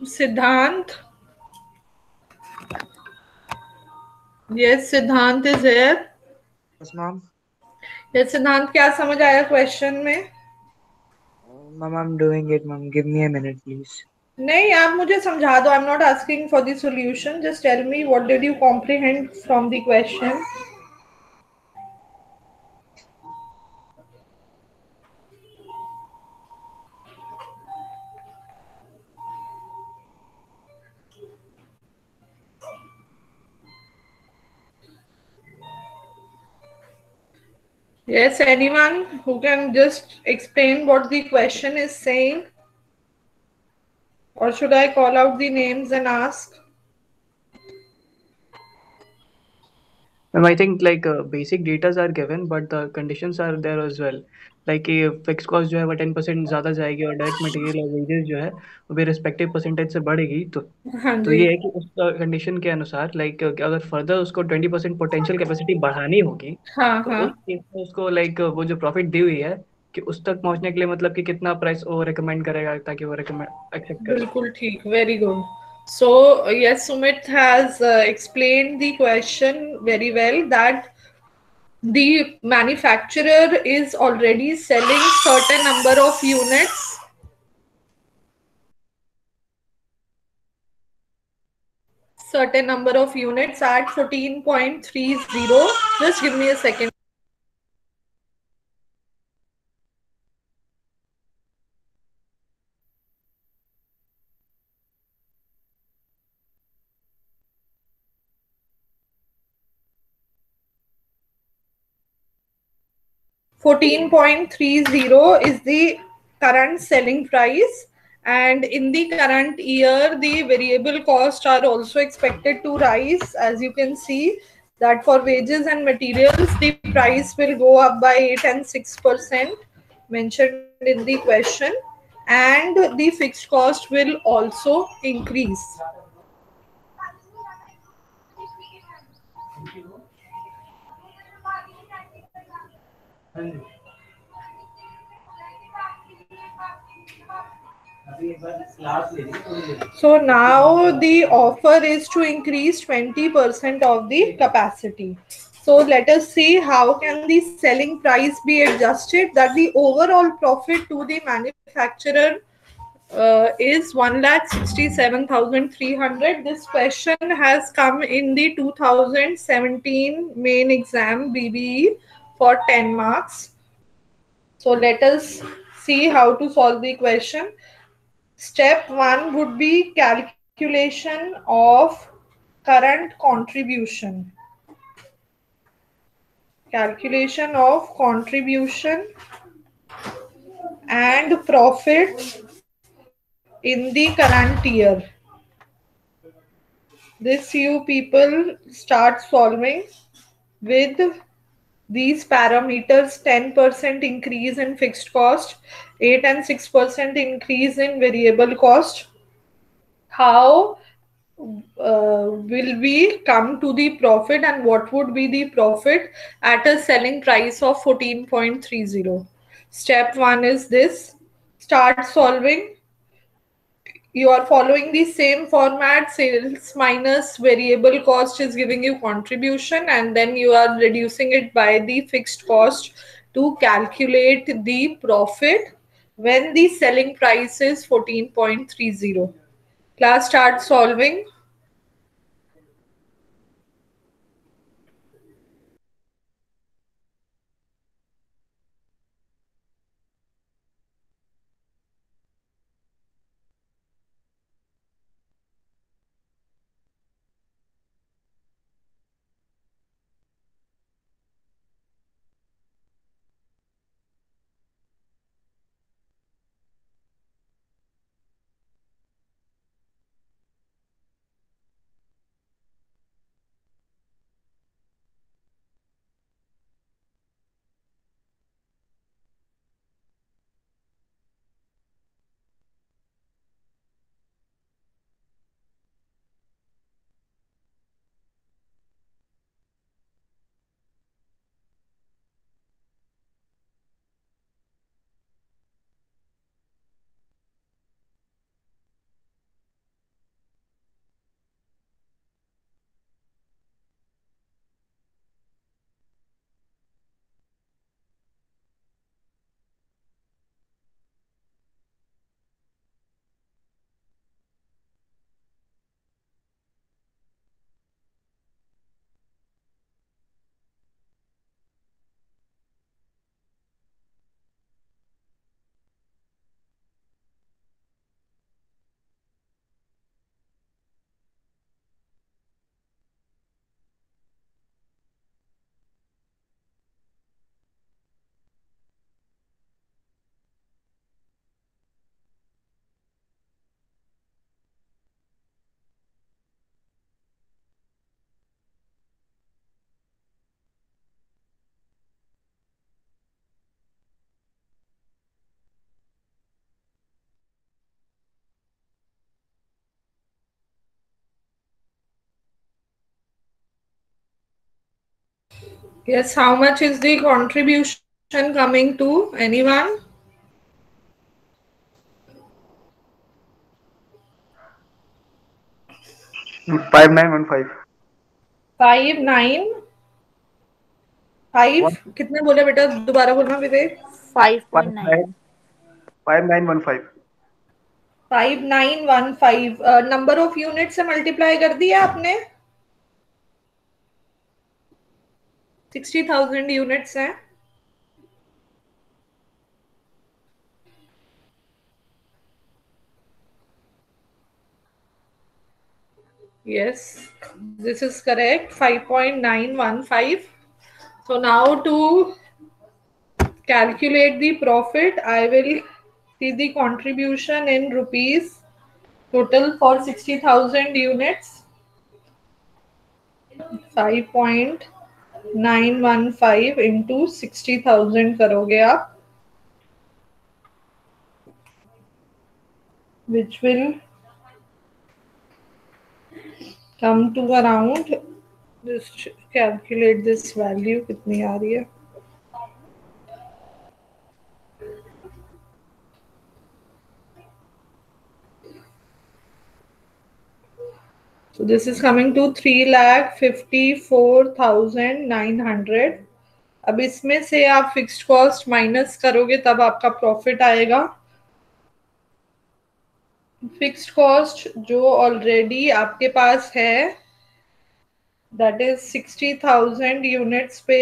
Siddhant. Yes, Siddhant is here. Yes, ma'am. Yes, Siddhant, क्या समझ आया क्वेश्चन में? Ma'am, I'm doing it, ma'am. Give me a minute, please. नहीं, आप मुझे समझा दो. I am not asking for the solution. Just tell me what did you comprehend from the question. Yes, anyone who can just explain what the question is saying, or should I call out the names and ask? Ma'am, I think like basic datas are given, but the conditions are there as well. Like ये fix cost जो है वो 10% ज़्यादा जाएगी और direct material और wages जो है वो भी रिस्पेक्टिव परसेंटेज से बढ़ेगी। हाँ तो जी. ये है कि उस कंडीशन के अनुसार लाइक अगर फर्दर उसको 20% पोटेंशियल कैपेसिटी बढ़ानी होगी हाँ तो हाँ. उस केस में उसको लाइक वो जो प्रॉफिट दी हुई है कि उस तक पहुंचने के लिए मतलब कि कितना प्राइस वो रिकमेंड करेगा ताकि वो रिकमेंड एक्सेप्ट करे। बिल्कुल ठीक. Very good. So yes, Sumit has explained the question very well, that the manufacturer is already selling certain number of units, at 14.30. Just give me a second. 14.30 is the current selling price, and in the current year the variable costs are also expected to rise. As you can see, that for wages and materials the price will go up by 8 and 6% mentioned in the question, and the fixed cost will also increase. So now the offer is to increase 20% of the capacity. So let us see how can the selling price be adjusted that the overall profit to the manufacturer is 1,67,300. This question has come in the 2017 main exam BBE for 10 marks. So let us see how to solve the question. Step 1 would be calculation of current contribution. Calculation of contribution and profit in the current year. This you people start solving with these parameters: 10% increase in fixed cost, 8 and 6% increase in variable cost. How will we come to the profit, and what would be the profit at a selling price of 14.30? Step 1 is this. Start solving. You are following the same format. Sales minus variable cost is giving you contribution, and then you are reducing it by the fixed cost to calculate the profit when the selling price is 14.30. Class, start solving. Yes, how much is the contribution coming to anyone? 5915. 5915 कितने बोले बेटा, दोबारा बोलना विवेक. 5.9. 5915. 5915. Number of unit से multiply कर दिया आपने. 60,000 units हैं. Yes, this is correct. 5.915. So now to calculate the profit, I will see the contribution in rupees total for 60,000 units. 5.915 into 60,000 करोगे आप, which will come to around, just calculate this value कितनी आ रही है. So this is coming to 3,54,900. अब इसमें से आप fixed cost minus करोगे तब आपका प्रॉफिट आएगा. फिक्स्ड कॉस्ट जो ऑलरेडी आपके पास है, दैट इज 60,000 यूनिट्स पे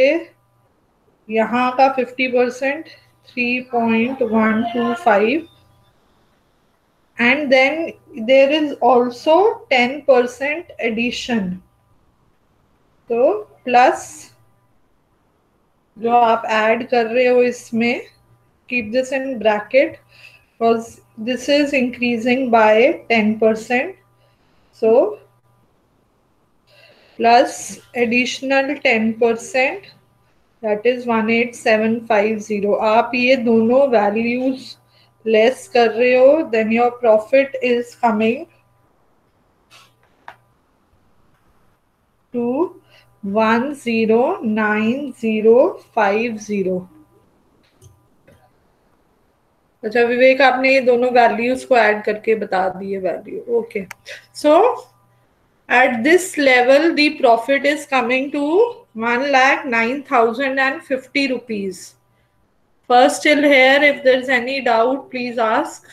यहाँ का 50%, 3.125, and then there is also 10% addition. तो प्लस जो आप ऐड कर रहे हो इसमें, keep this in bracket because this is increasing by 10%. So plus additional 10%, that is 18,750. आप ये दोनों values less कर रहे हो, then your profit is coming to 109050. अच्छा विवेक, आपने ये दोनों वैल्यूज को ऐड करके बता दिए value. Okay, so at this level the profit is coming to 1,09,050 rupees. First till here, if there's any doubt, please ask.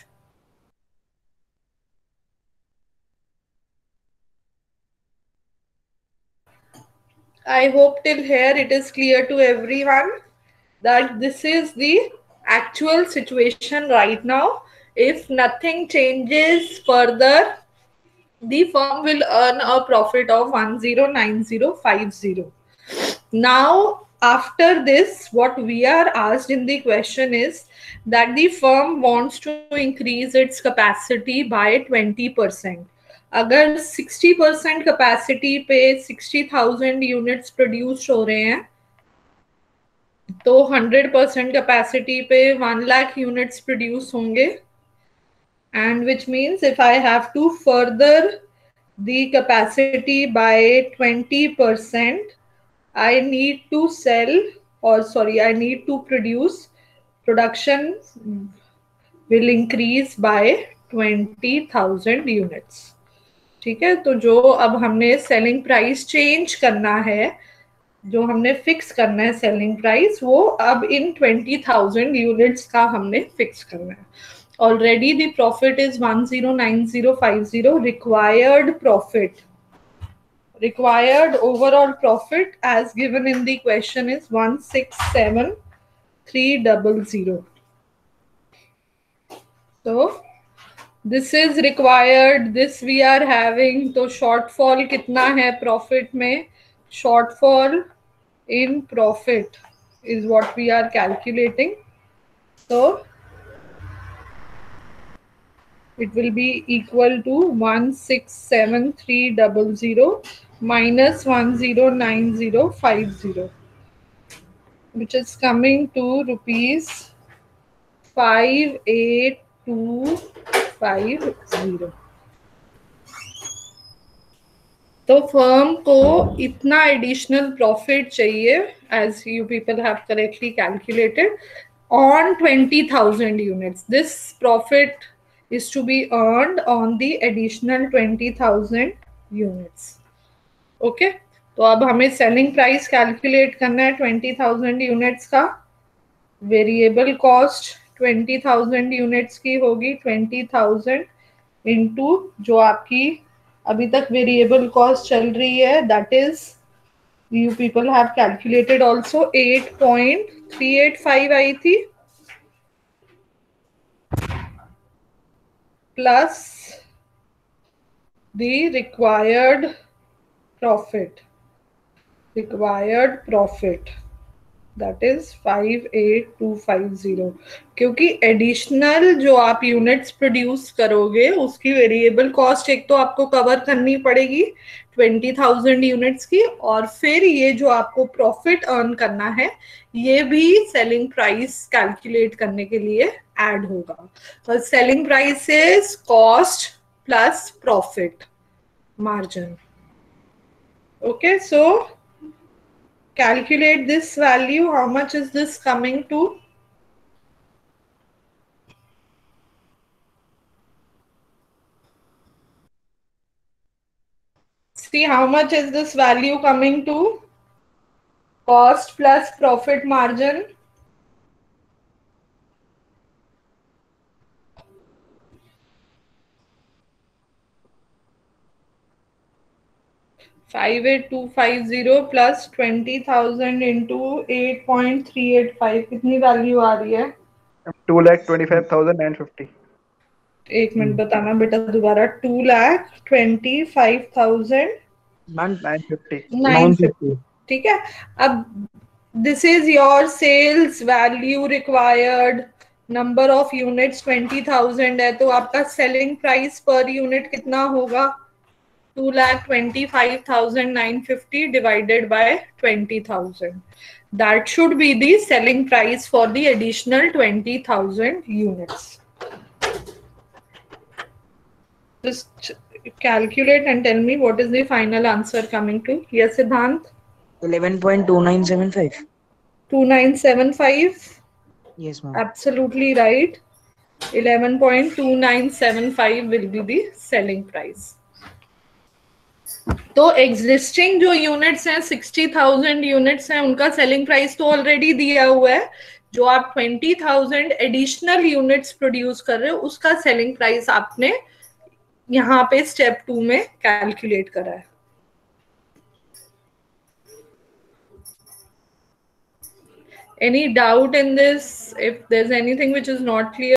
I hope till here it is clear to everyone that this is the actual situation right now. If nothing changes further, the firm will earn a profit of 109050. Now, after this, what we are asked in the question is that the firm wants to increase its capacity by 20%. अगर 60% capacity पे 60,000 units produce हो रहे हैं तो 100% capacity पे 1 lakh units produce होंगे. And which means if I have to further the capacity by 20%, I need to I need to produce, production will increase by 20,000 units. ठीक है, तो जो अब हमने सेलिंग प्राइस चेंज करना है, जो हमने फिक्स करना है सेलिंग प्राइस, वो अब इन 20,000 यूनिट्स का हमने फिक्स करना है. Already the profit is 109050. Required overall profit as given in the question is 167,300. So this is required, this we are having. तो shortfall कितना है profit में? Shortfall in profit is what we are calculating. So it will be equal to 167,300 minus 109050, which is coming to rupees 58250. तो फर्म को इतना additional profit चाहिए, as you people have correctly calculated, on 20,000 units. This profit is to be earned on the additional 20,000 units. Okay, तो अब हमें selling price calculate करना है 20,000 यूनिट्स का. वेरिएबल कॉस्ट 20,000 यूनिट्स की होगी 20,000 इंटू जो आपकी अभी तक वेरिएबल कॉस्ट चल रही है, that is you people have calculated also 8.385 आई थी, plus the required profit that is 58250. क्योंकि एडिशनल जो आप यूनिट्स प्रोड्यूस करोगे उसकी वेरिएबल कॉस्ट एक तो आपको कवर करनी पड़ेगी 20,000 यूनिट्स की, और फिर ये जो आपको प्रॉफिट अर्न करना है ये भी सेलिंग प्राइस कैलकुलेट करने के लिए ऐड होगा. तो selling price is cost plus profit margin. Okay, so calculate this value. How much is this coming to? See, how much is this value coming to? Cost plus profit margin. $58250 plus 20,000 into 8.385. कितनी value आ रही है? 2,25,950. एक minute बताना बेटा दोबारा. 2,25,950. ठीक है. अब this is your sales value required. Number of units 20,000 है, तो आपका सेलिंग प्राइस पर यूनिट कितना होगा? 2,25,950 divided by 20,000. That should be the selling price for the additional 20,000 units. Just calculate and tell me what is the final answer coming to. Yes, Siddhant? 11.2975. 2975? Yes, ma'am. Absolutely right. 11.2975 will be the selling price. तो existing जो units हैं 60,000 units हैं, उनका selling price तो already दिया हुआ है. जो आप 20,000 एडिशनल यूनिट्स प्रोड्यूस कर रहे हो उसका सेलिंग प्राइस आपने यहाँ पे स्टेप 2 में कैलकुलेट करा है. Any doubt in this? If there's anything which is not clear,